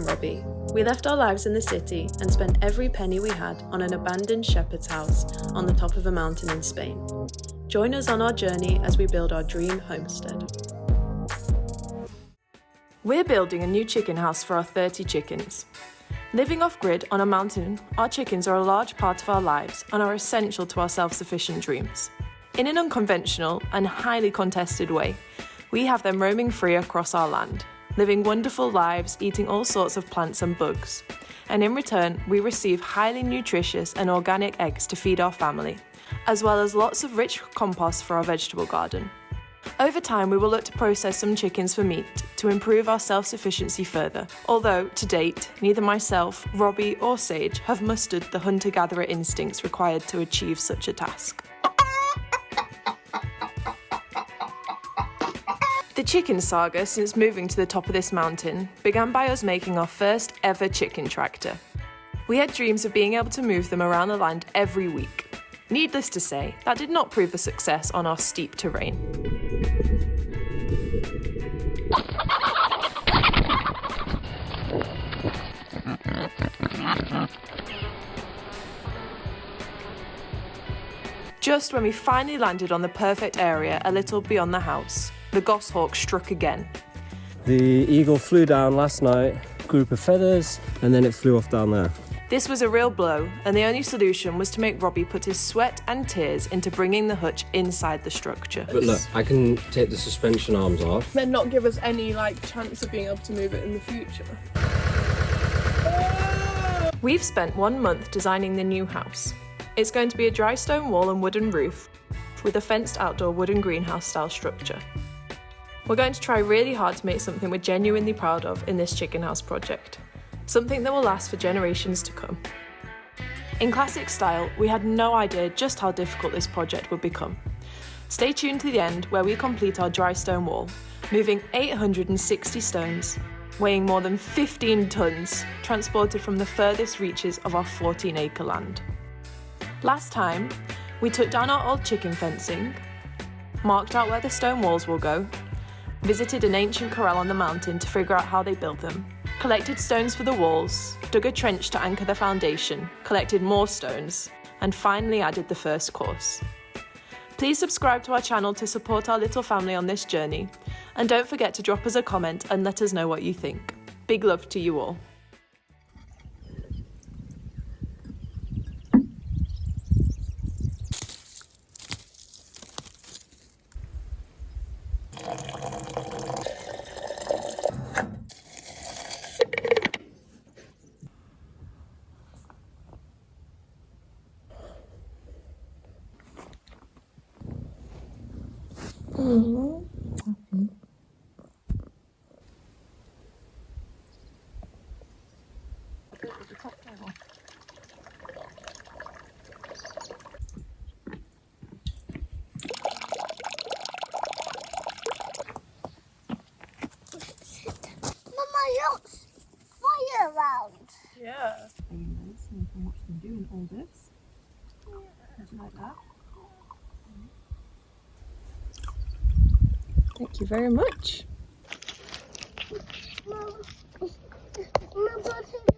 Robbie. We left our lives in the city and spent every penny we had on an abandoned shepherd's house on the top of a mountain in Spain. Join us on our journey as we build our dream homestead. We're building a new chicken house for our 30 chickens. Living off-grid on a mountain, our chickens are a large part of our lives and are essential to our self-sufficient dreams. In an unconventional and highly contested way, we have them roaming free across our land, living wonderful lives, eating all sorts of plants and bugs. And in return, we receive highly nutritious and organic eggs to feed our family, as well as lots of rich compost for our vegetable garden. Over time, we will look to process some chickens for meat to improve our self-sufficiency further, although, to date, neither myself, Robbie or Sage have mustered the hunter-gatherer instincts required to achieve such a task. The chicken saga since moving to the top of this mountain began by us making our first ever chicken tractor. We had dreams of being able to move them around the land every week. Needless to say, that did not prove a success on our steep terrain. Just when we finally landed on the perfect area a little beyond the house, the goshawk struck again. The eagle flew down last night, group of feathers, and then it flew off down there. This was a real blow, and the only solution was to make Robbie put his sweat and tears into bringing the hutch inside the structure. But look, I can take the suspension arms off. Then not give us any chance of being able to move it in the future. We've spent 1 month designing the new house. It's going to be a dry stone wall and wooden roof with a fenced outdoor wooden greenhouse style structure. We're going to try really hard to make something we're genuinely proud of in this chicken house project. Something that will last for generations to come. In classic style, we had no idea just how difficult this project would become. Stay tuned to the end where we complete our dry stone wall, moving 860 stones, weighing more than 15 tons, transported from the furthest reaches of our 14-acre land. Last time, we took down our old chicken fencing, marked out where the stone walls will go, visited an ancient corral on the mountain to figure out how they built them, collected stones for the walls, dug a trench to anchor the foundation, collected more stones, and finally added the first course. Please subscribe to our channel to support our little family on this journey, and don't forget to drop us a comment and let us know what you think. Big love to you all. Fire around. Yeah. Very nice, and you can watch them doing all this. Just like that. Thank you very much. Mom, what's in here?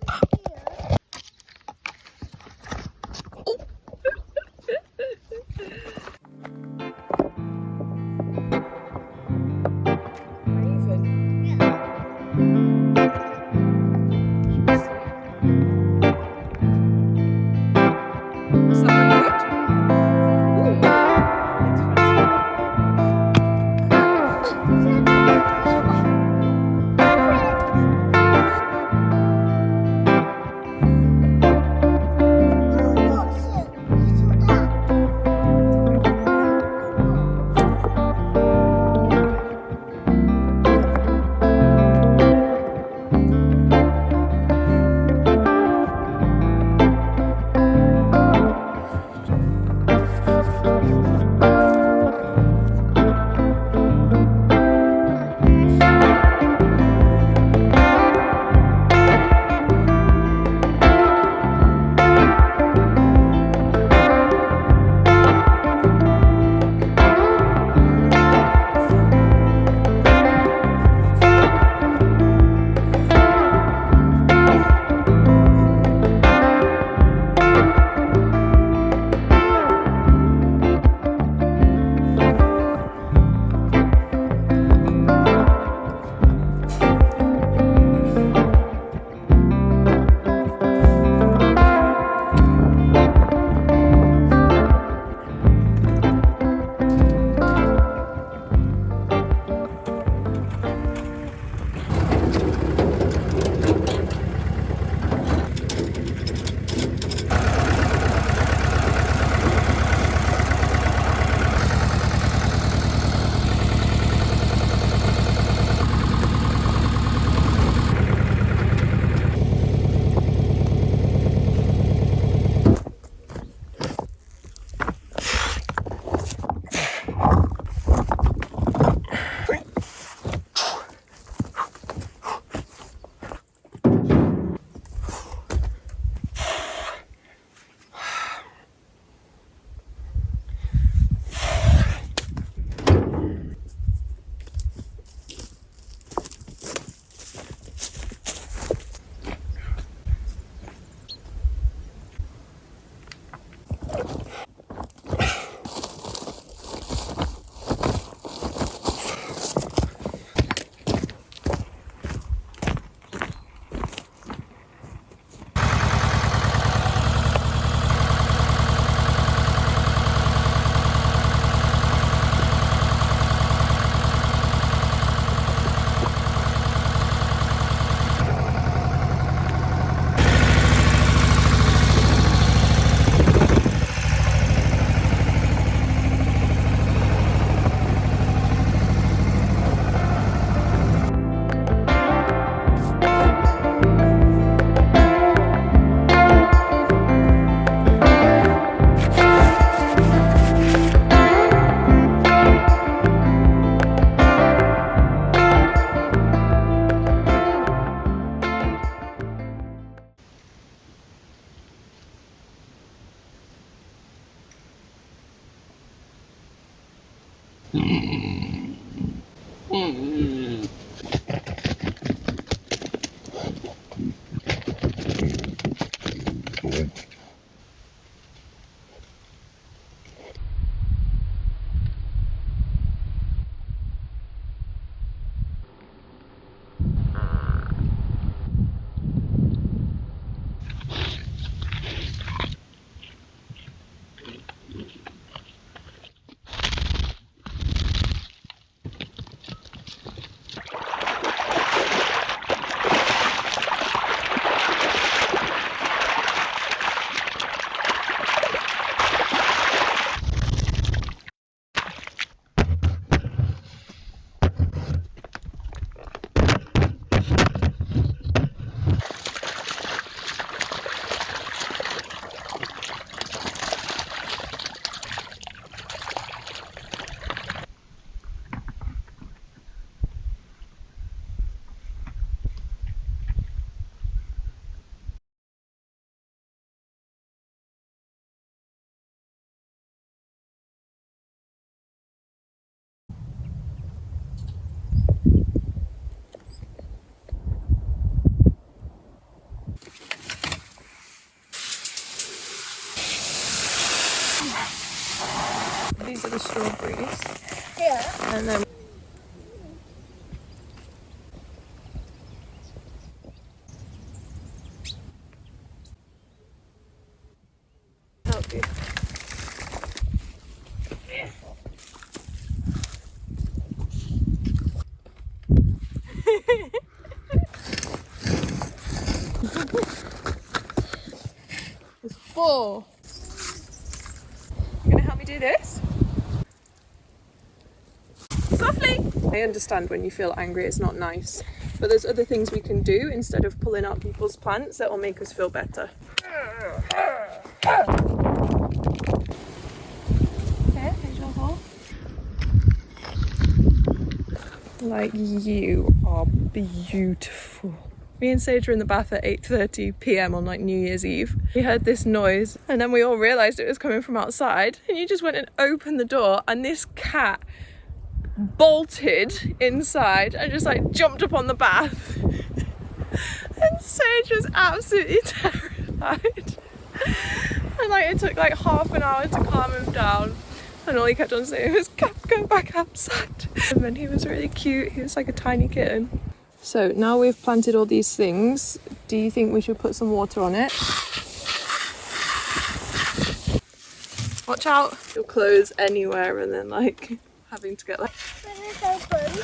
These are the strawberries. Yeah. And then help you. There's 4. You gonna help me do this? Softly! I understand when you feel angry, it's not nice. But there's other things we can do instead of pulling out people's plants that will make us feel better. Okay, here's your hole. Like, you are beautiful. Me and Sage were in the bath at 8:30 p.m. on like New Year's Eve. We heard this noise and then we all realised it was coming from outside, and you just went and opened the door and this cat bolted inside and just like jumped up on the bath. And Sage was absolutely terrified. And like it took like half an hour to calm him down, and all he kept on saying was, "Go back outside." And then he was really cute. He was like a tiny kitten. So now we've planted all these things, do you think we should put some water on it? Watch out! Your clothes anywhere and then like having to get like... When it's open.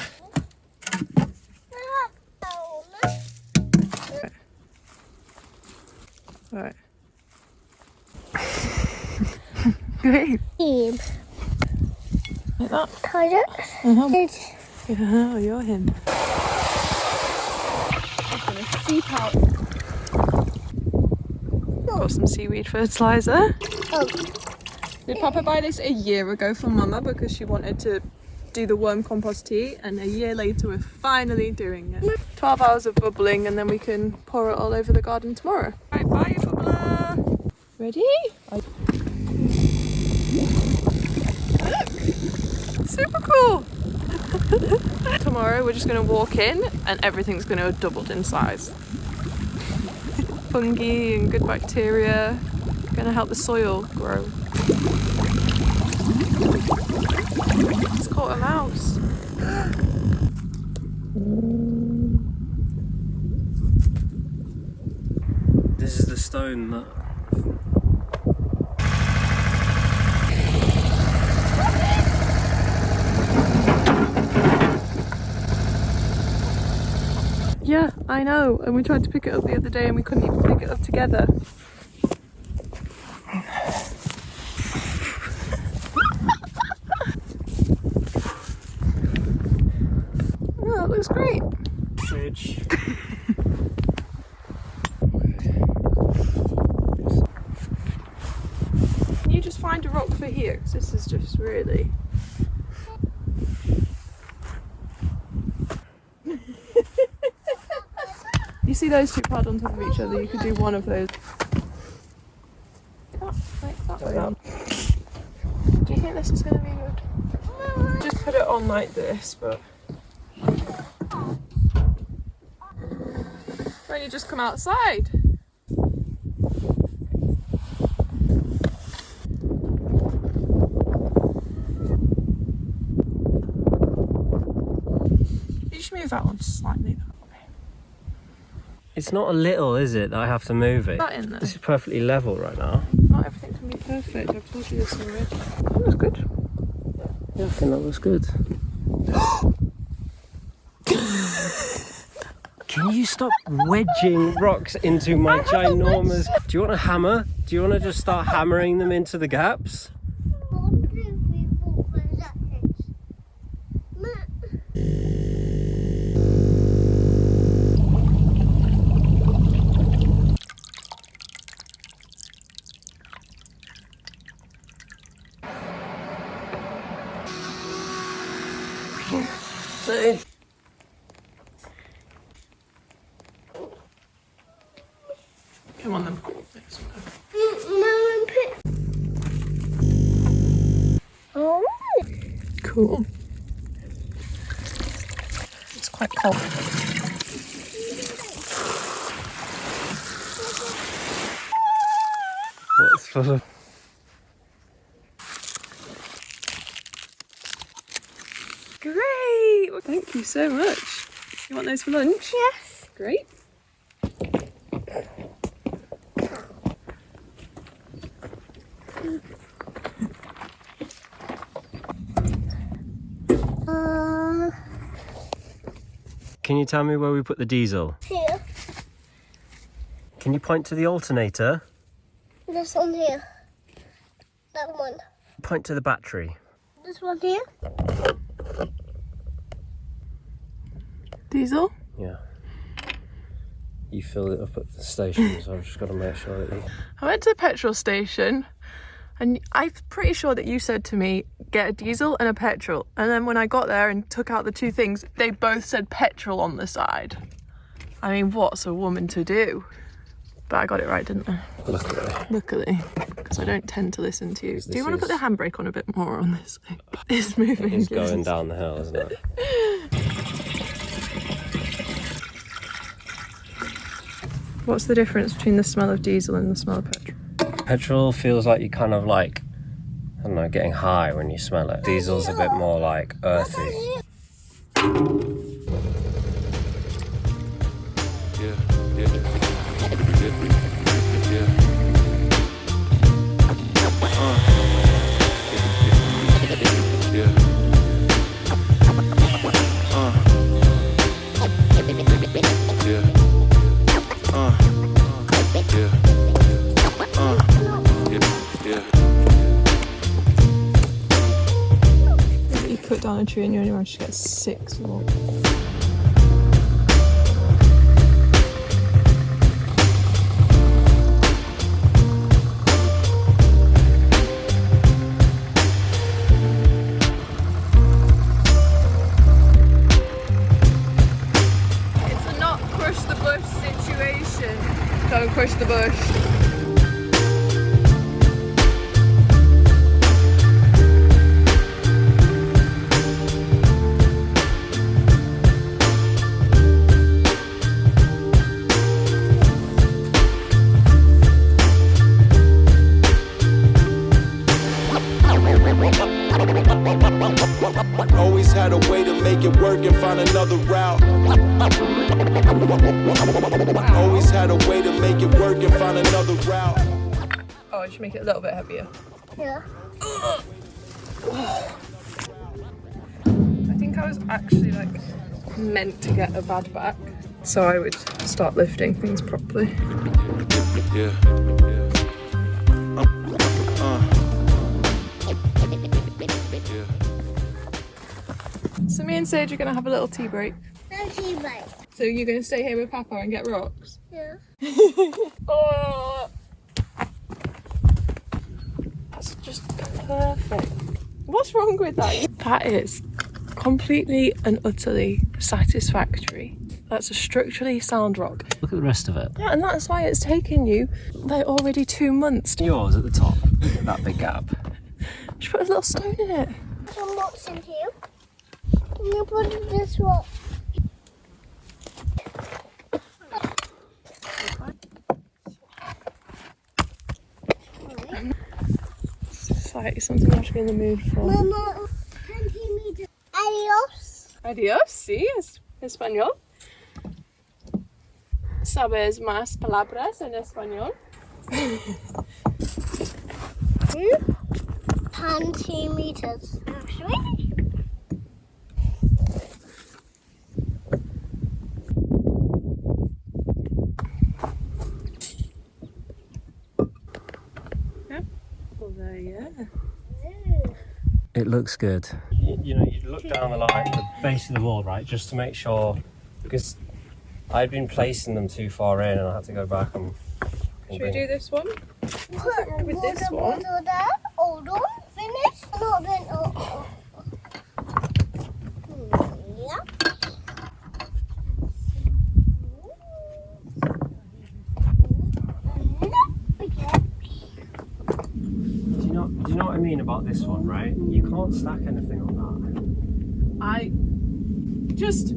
Alright. Great. Him. Like that? Tied it. Yeah, you're him. Just gonna seep out. Got some seaweed fertilizer. Oh. Did Papa buy this a year ago for Mama because she wanted to do the worm compost tea, and a year later we're finally doing it. 12 hours of bubbling and then we can pour it all over the garden tomorrow. Right, bye bubbler. Ready? Look! Super cool! Tomorrow we're just going to walk in and everything's going to have doubled in size. Fungi and good bacteria going to help the soil grow. It's caught a mouse. This is the stone that... Yeah, I know. And we tried to pick it up the other day and we couldn't even pick it up together. Oh, that looks great. Sage. Can you just find a rock for here? 'Cause this is just really... You see those two piled on top of each other? You could do one of those. Like that way. Do you think this is going to be good? Just put it on like this, but when you just come outside. You just move that one slightly that way. It's not a little, is it, that I have to move it? That in there. This is perfectly level right now. Not everything can be perfect. I've told you this already. That looks good. Yeah, I think that looks good. Can you stop wedging rocks into my ginormous... Do you want a hammer? Do you want to just start hammering them into the gaps? 1, 2, 3, 4, 5, 6. Come on then. Oh. Cool. It's quite cold. What's full of... Great! Well, thank you so much. You want those for lunch? Yes. Great. Can you tell me where we put the diesel? Here. Can you point to the alternator? This one here. That one. Point to the battery. This one here. Diesel? Yeah. You filled it up at the station, so I've just got to make sure that you... I went to the petrol station and I'm pretty sure that you said to me, get a diesel and a petrol. And then when I got there and took out the two things, they both said petrol on the side. I mean, what's a woman to do? But I got it right, didn't I? Luckily, because I don't tend to listen to you. Do you want to put the handbrake on a bit more on this thing? It's moving. It's going down the hill, isn't it? What's the difference between the smell of diesel and the smell of petrol? Petrol feels like you're kind of like, I don't know, getting high when you smell it. Diesel's a bit more like earthy. You put down a tree and you only managed to get 6 more. It's a not crush the bush situation. Don't crush the bush. Always had a way to make it work and find another route. Always had a way to make it work and find another route. Oh, I should make it a little bit heavier. Yeah. I think I was actually like meant to get a bad back, so I would start lifting things properly. Yeah. So me and Sage are going to have a little tea break. No tea break. So you're going to stay here with Papa and get rocks? Yeah. Oh, that's just perfect. What's wrong with that? That is completely and utterly satisfactory. That's a structurally sound rock. Look at the rest of it. Yeah, and that's why it's taken you like already 2 months. Yours at the top, that big gap. Just put a little stone in it. Some rocks in here. I'm gonna put in this rock. It's like something you have to be in the mood for. Mama, 20 meters. Adios. Adiós, sí, es español. ¿Sabes más palabras en español? 20 meters. Actually. Well, there, yeah. It looks good. You know, you look down the line, the base of the wall, right, just to make sure, because I'd been placing them too far in and I had to go back and Should we do this one? Put With this water one? bottle there. Hold on. Finish. No, then. Yeah. Do you know what I mean about this one, right? You can't stack anything on I just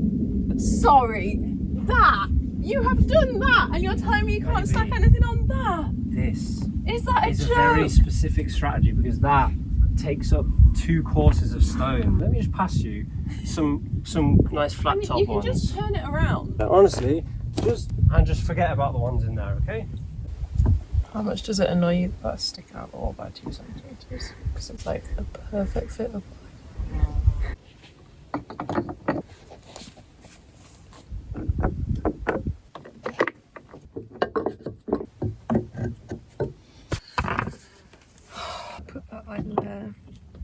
sorry that you have done that and you're telling me you can't stack anything on that. that. This Is that a is joke? a very specific strategy because that takes up 2 quarters of stone. Let me just pass you some nice flat I mean, top you can ones. just turn it around. Honestly, just forget about the ones in there, okay? How much does it annoy you that I stick out all by 2 centimeters? Because it's like a perfect fit of. Put that like there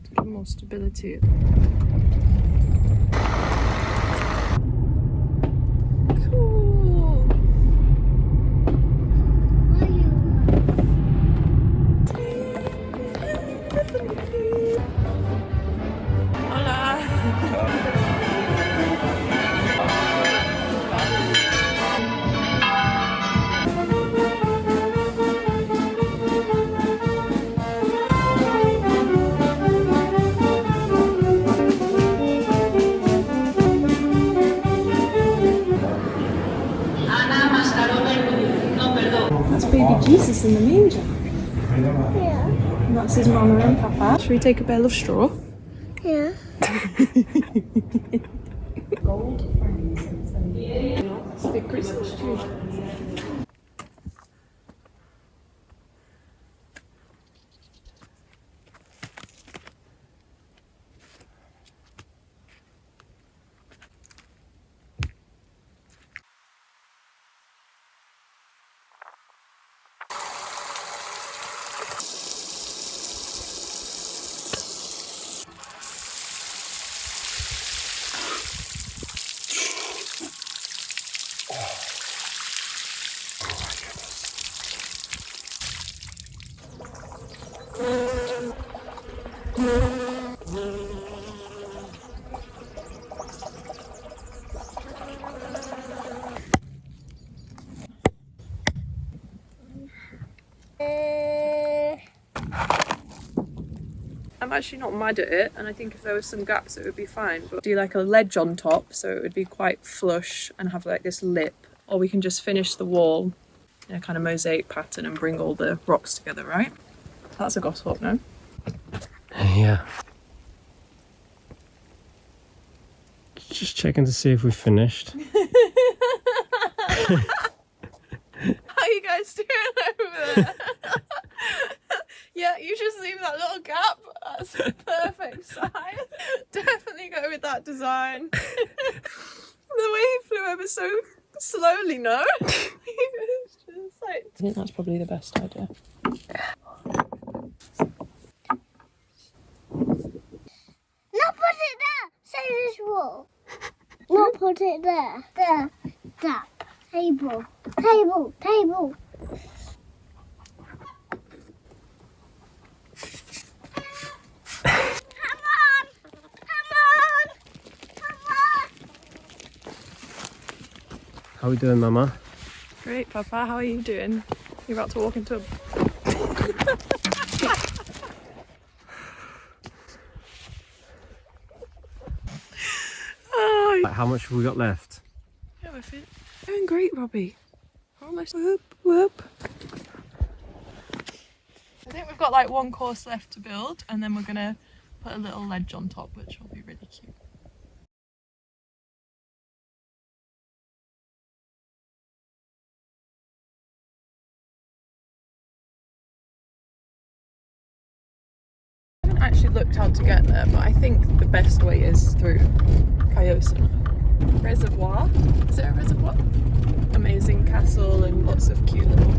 to give more stability. Cool. That's baby Jesus in the manger. Yeah. And that's his mama and papa. Should we take a bale of straw? Yeah. It's a big Christmas tree. I'm actually not mad at it, and I think if there was some gaps it would be fine, but do like a ledge on top so it would be quite flush and have like this lip, or we can just finish the wall in a kind of mosaic pattern and bring all the rocks together, right? That's a goshawk, no? Yeah. Just checking to see if we finished. How are you guys doing over there? Yeah, you just leave that little gap. That's the perfect size. Definitely go with that design. The way he flew over so slowly, no? It's just like... I think that's probably the best idea. Not put it there. Say this wall. Not put it there. There. That. Table. Table. Table. Come on. Come on. Come on. How are we doing, Mama? Great, Papa. How are you doing? You're about to walk into a... how much have we got left? Yeah, we're doing great, Robbie. Almost whoop whoop. I think we've got like one course left to build, and then we're gonna put a little ledge on top, which will be really cute. I haven't actually looked how to get there, but I think the best way is through Kyosan Reservoir. Is there a reservoir? Amazing castle and lots of cute little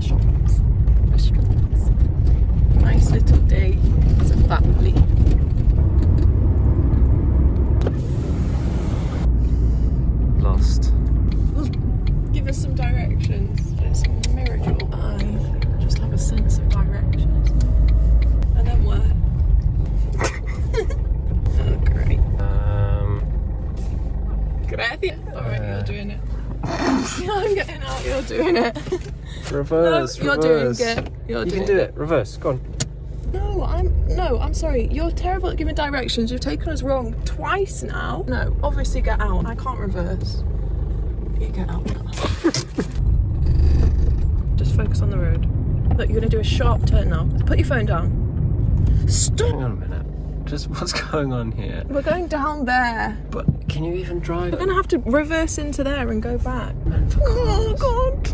shops, restaurants. Nice little day as a family. Lost. Give us some directions. It's a miracle. I just have a sense of direction. And then where? Oh, great. Gracias. Alright, you're doing it. I'm getting out, you're doing it. Reverse, no, you're reverse. doing it. You can do it. Reverse, go on. No, I'm sorry. You're terrible at giving directions. You've taken us wrong twice now. No, obviously get out. I can't reverse. You get out. Just focus on the road. Look, you're gonna do a sharp turn now. Put your phone down. Stop! Hang on a minute. Just what's going on here? We're going down there. But can you even drive? We're gonna have to reverse into there and go back. Oh God!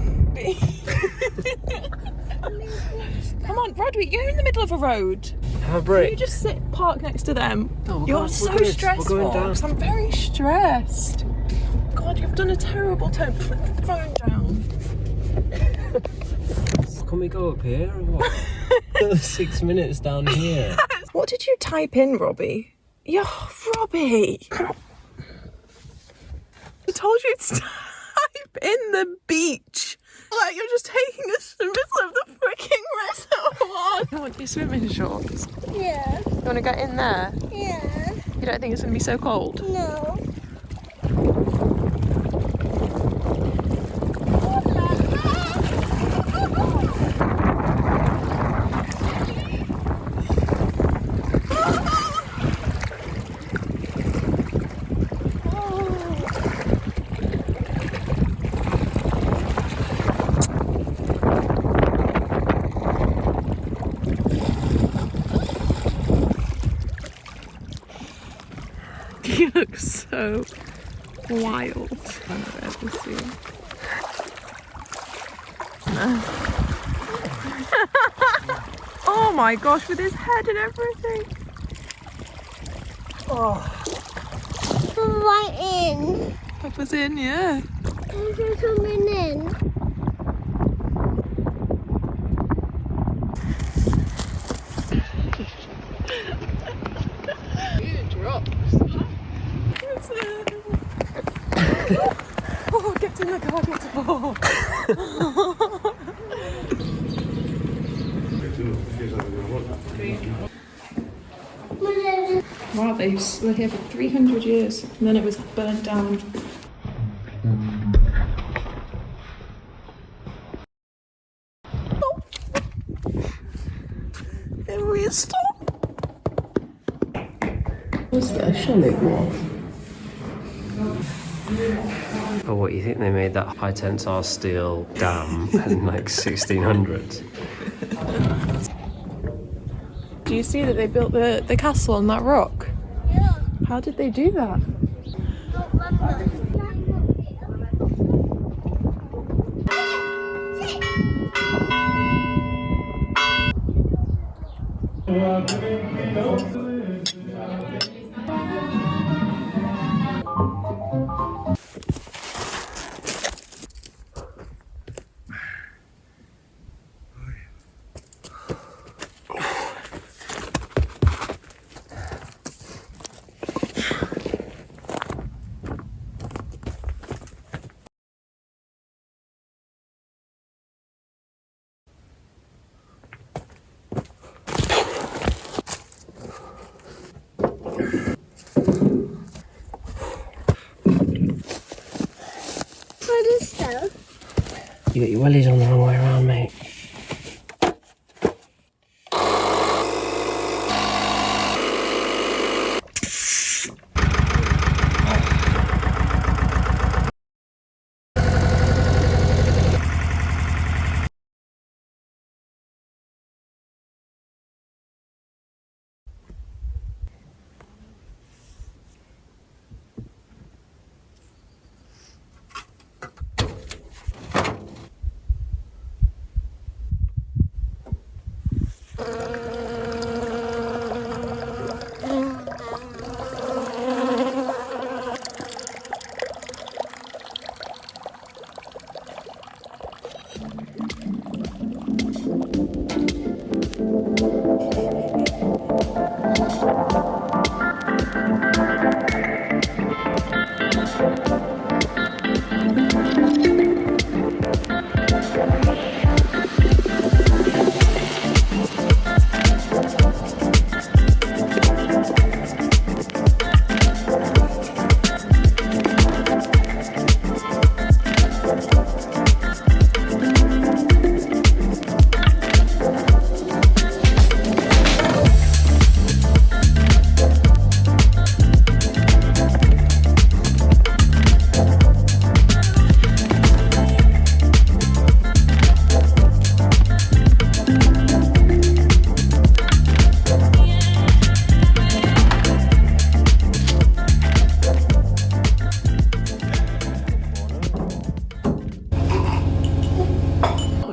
Come on, Robbie, you're in the middle of a road. Have a break. Can you just park next to them? No, You're so stressful. We're going down. 'Cause I'm very stressed. God, you've done a terrible turn. Put the phone down. Can we go up here or what? 6 minutes down here. What did you type in, Robbie? Yeah, Robbie. I told you to type in the beach. Like, you're just taking us to the middle of the freaking reservoir. You want your swimming shorts? Yeah. You want to get in there? Yeah. You don't think it's going to be so cold? No. You look so wild. I've ever seen. Oh my gosh, with his head and everything. Oh. Right in. Papa's in, yeah. Is there something in? It drops. Oh, get in the car, get the ball. Wow, they were here for 300 years and then it was burnt down. Can we stop? What's that? Chalet wall. Oh, what, you think they made that high tensile steel dam in like 1600s? Do you see that they built the castle on that rock? Yeah. How did they do that? What is that? You got your wellies on the wrong way around, mate.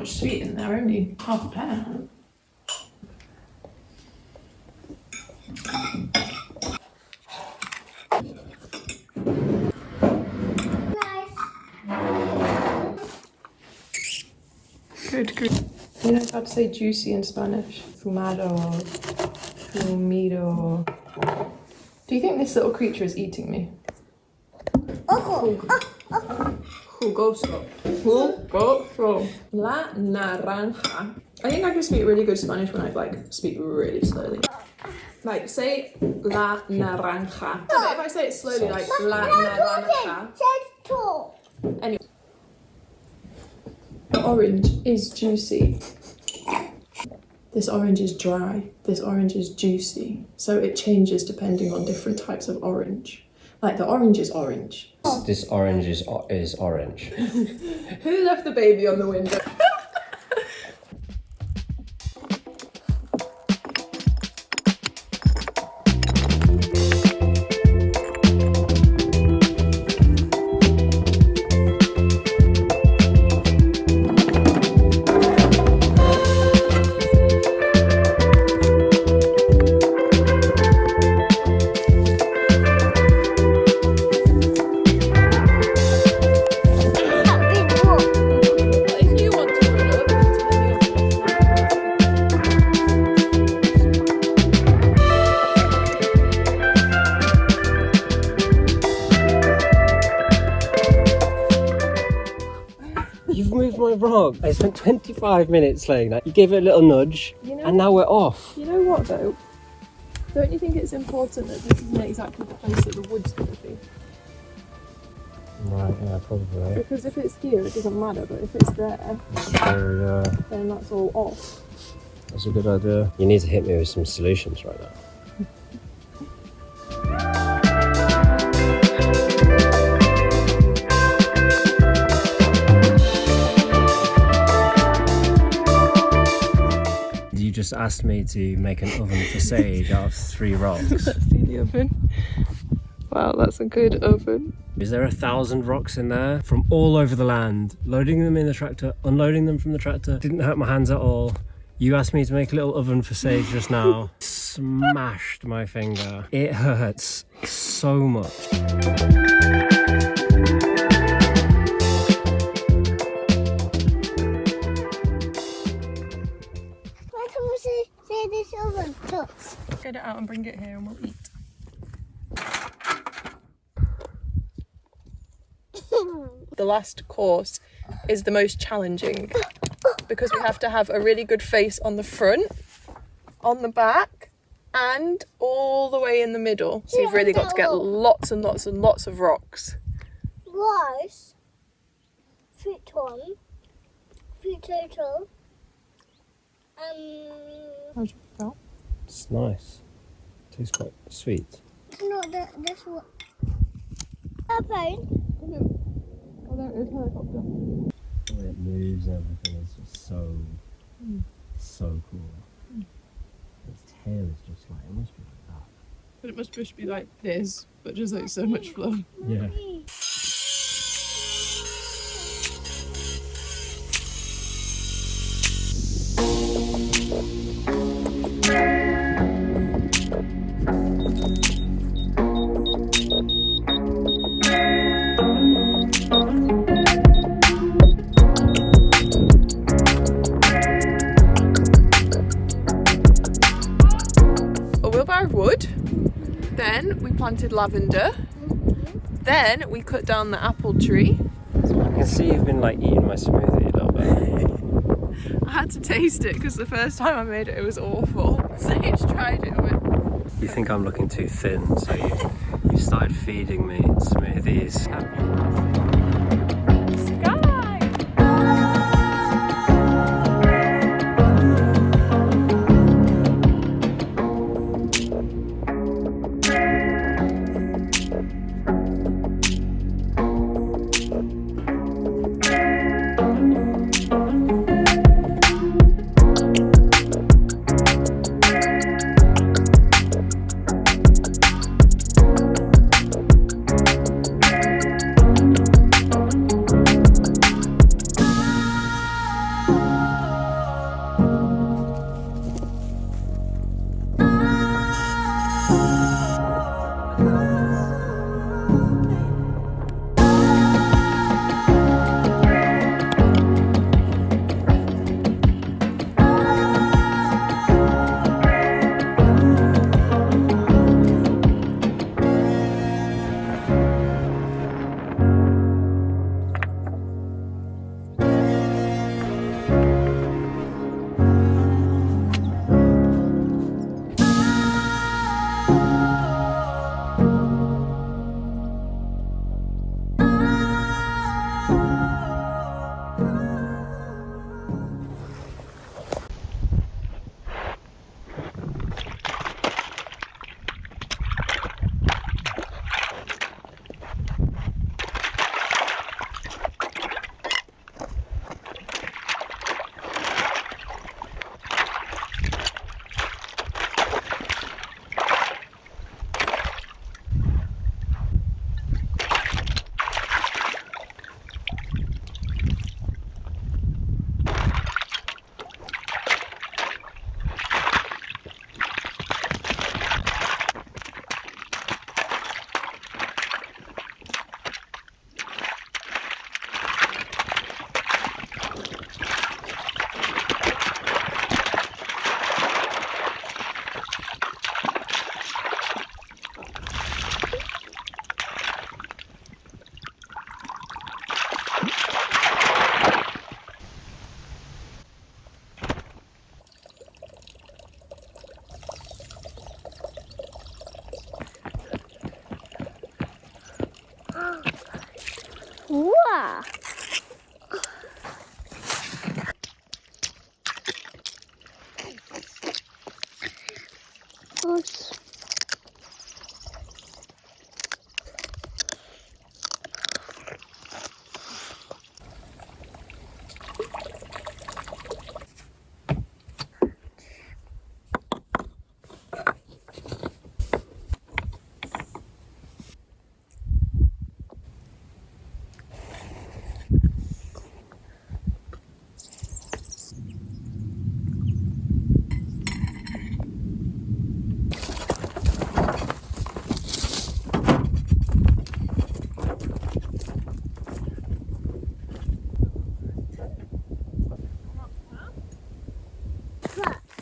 Sweet in there, only half a pear. Good, good. You know how to say juicy in Spanish? Fumado, fumido. Do you think this little creature is eating me? Jugoso. Jugoso. La naranja. I think I can speak really good Spanish when I speak really slowly. Like say la naranja. No, but if I say it slowly, like la naranja. Anyway. The orange is juicy. This orange is dry. This orange is juicy. So it changes depending on different types of orange. Like the orange is orange. This orange is orange. Who left the baby on the window? You've moved my vlog. I spent 25 minutes laying that. You gave it a little nudge, and now we're off. You know what though? Don't you think it's important that this isn't exactly the place that the wood's going to be? Right, yeah, probably. Because if it's here, it doesn't matter, but if it's there, then that's all off. That's a good idea. You need to hit me with some solutions right now. You just asked me to make an oven facade out of 3 rocks. See the oven? Wow, that's a good oven. Is there 1,000 rocks in there from all over the land? Loading them in the tractor, unloading them from the tractor. Didn't hurt my hands at all. You asked me to make a little oven facade just now. Smashed my finger. It hurts so much. This oven tops. Get it out and bring it here and we'll eat. The last course is the most challenging because we have to have a really good face on the front, on the back, and all the way in the middle. So you've really got to get lots and lots and lots of rocks. Rice, fruit one, fruit total. How's it feel? It's nice. Tastes quite sweet. It's not this one. A phone. Oh, there it is, helicopter. The way it moves and everything is just so cool. Its tail is just like, it must be like that. But it must just be like this, but just like so much fun. Yeah. wood. Then we planted lavender. Then we cut down the apple tree. I can see you've been like eating my smoothie a little bit. I had to taste it because the first time I made it, it was awful. Sage tried it and went, You think I'm looking too thin, so you started feeding me smoothies. Wow.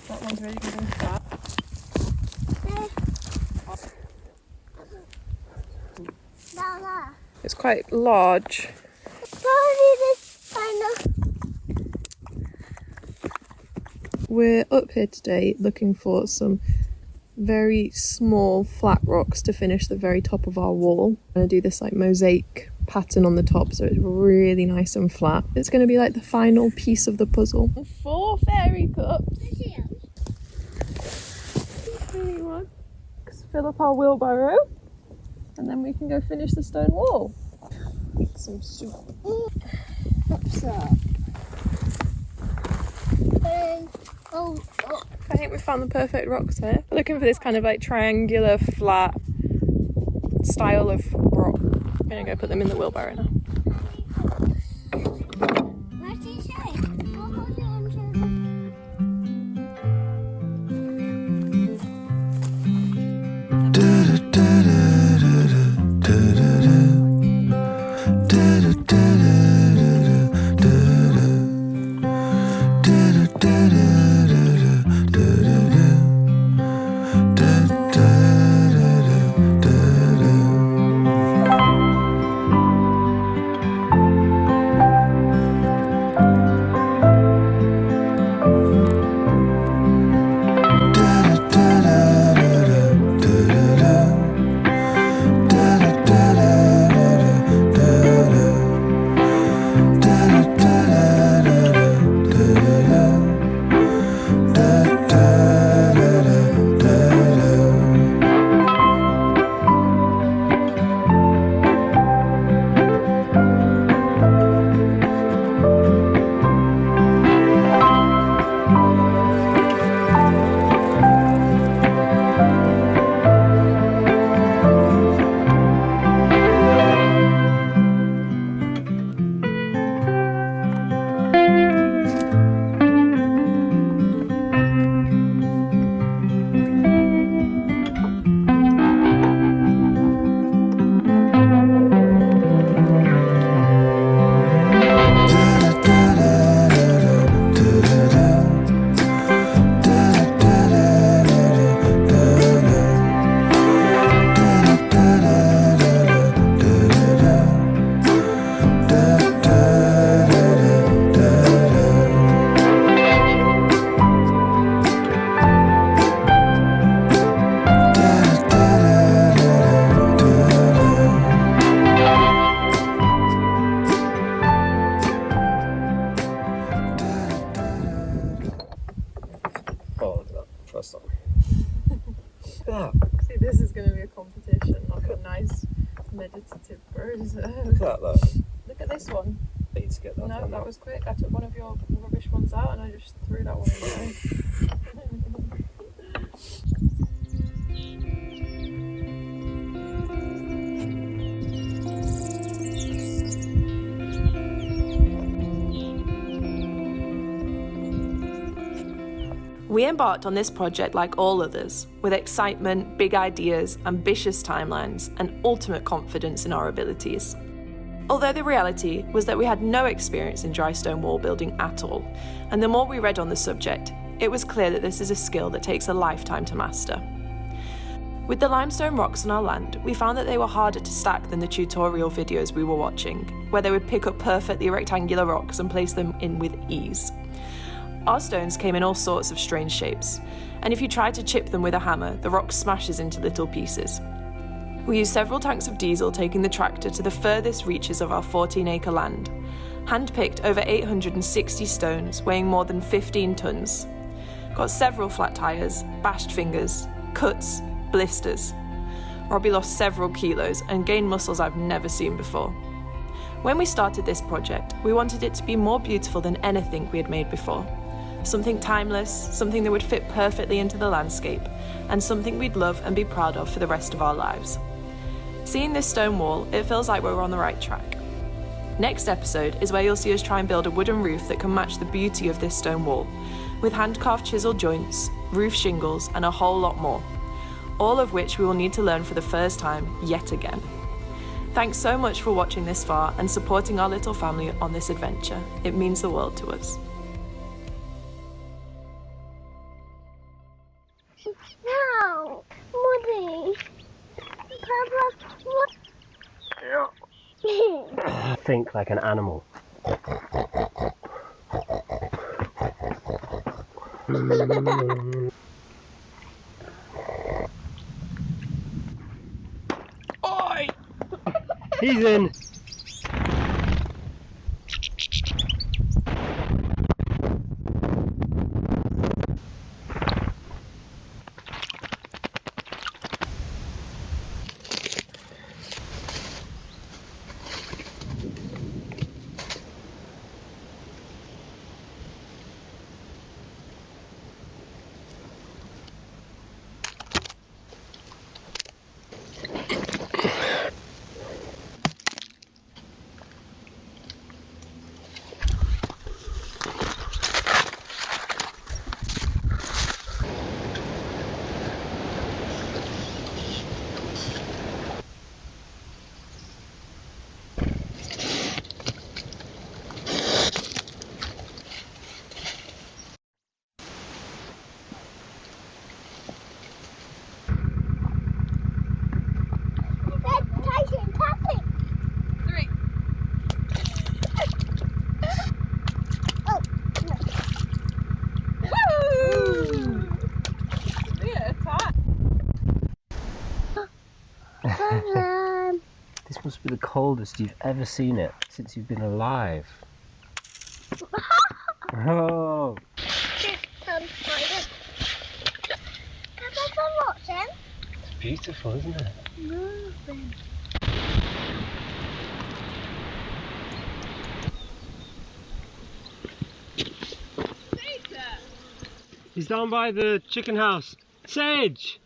that one's really good and fat. It's quite large. We're up here today looking for some very small flat rocks to finish the very top of our wall. I'm going to do this like mosaic pattern on the top so it's really nice and flat. It's going to be like the final piece of the puzzle. 4 fairy cups. Fill up our wheelbarrow and then we can go finish the stone wall. Eat some soup. What's up? I think we found the perfect rocks here. We're looking for this kind of like triangular flat style of rock. I'm gonna go put them in the wheelbarrow now. What did you say? I'll hold it on Da First time. Look at that. See, this is going to be a competition, like a nice meditative browser. Look at that though. Look at this one. I need to get that. No, that was quick. I took one of your rubbish ones out and I just threw that one in there. We embarked on this project like all others, with excitement, big ideas, ambitious timelines, and ultimate confidence in our abilities. Although the reality was that we had no experience in dry stone wall building at all, and the more we read on the subject, it was clear that this is a skill that takes a lifetime to master. With the limestone rocks on our land, we found that they were harder to stack than the tutorial videos we were watching, where they would pick up perfectly rectangular rocks and place them in with ease. Our stones came in all sorts of strange shapes, and if you tried to chip them with a hammer, the rock smashes into little pieces. We used several tanks of diesel taking the tractor to the furthest reaches of our 14-acre land, hand-picked over 860 stones weighing more than 15 tonnes. Got several flat tyres, bashed fingers, cuts, blisters. Robbie lost several kilos and gained muscles I've never seen before. When we started this project, we wanted it to be more beautiful than anything we had made before. Something timeless, something that would fit perfectly into the landscape, and something we'd love and be proud of for the rest of our lives. Seeing this stone wall, it feels like we're on the right track. Next episode is where you'll see us try and build a wooden roof that can match the beauty of this stone wall, with hand-carved chisel joints, roof shingles, and a whole lot more, all of which we will need to learn for the first time yet again. Thanks so much for watching this far and supporting our little family on this adventure. It means the world to us. No, Muddy. Papa, what? Think like an animal. Oi! He's in. This must be the coldest you've ever seen it since you've been alive. Oh! It's beautiful, isn't it? Moving. He's down by the chicken house. Sage!